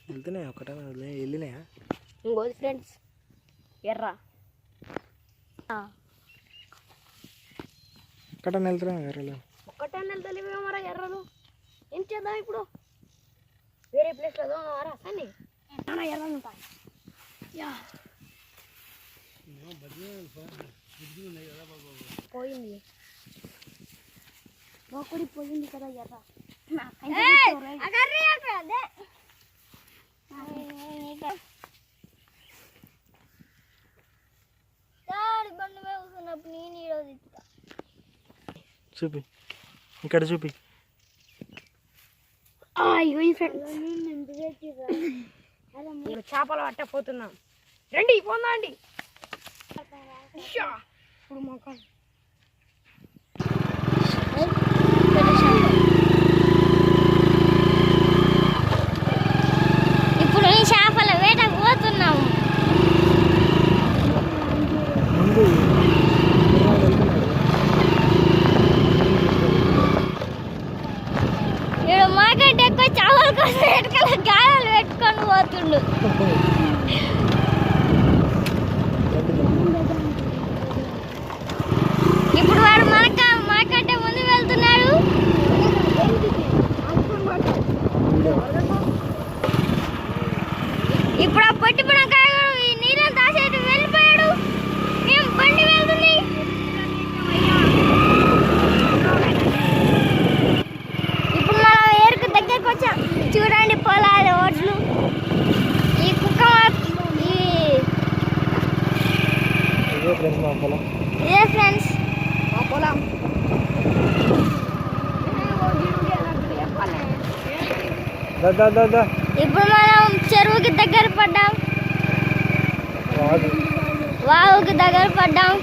వెళ్తున్నాయా ఒకటే వెళ్ళినాయా ఇంకోది ఫ్రెండ్స్ ఎర్ర ఒక్కటే వెళ్తున్నా ఎర్రలు ఒక్కటే వెళ్తలేమో మరా ఎర్రలు ఏం చేద్దాం ఇప్పుడు వేరే ప్లేస్లో దోమరా సన్ని ఎర్రలు ఉంటాయి పోయింది ఒకటి పోయింది కదా ఎర్ర బండి వేస్తున్నప్పుడు నేను ఈరోజు చూపి ఇక్కడ చూపి చేపలు పట్టపోతున్నాం రండి పోందండి ఇప్పుడు మొక్క ఇప్పుడు చేపల వేటకు పోతున్నాము ఇప్పుడు మార్కెట్ ఎక్కువ చేపల కోసం ఎటుకల గాయాలు పెట్టుకొని పోతుండు ఇప్పుడు వాడు మనకంటే ముందు వెళ్తున్నాడు ఇప్పుడు ఆ పొట్టి పడకాయ ఈ నీళ్ళని దాచేసి వెళ్ళిపోయాడు మేము బండి వెళ్తుంది ఇప్పుడు మనం ఏరుకు దగ్గరకు వచ్చాం చూడండి పొలాలు ఓట్లు ఈ కుక్క ఇదే ఫ్రెండ్స్ మా పొలం ఇప్పుడు మనం చెరువుకి దగ్గర పడ్డాం వాగుకి దగ్గర పడ్డాం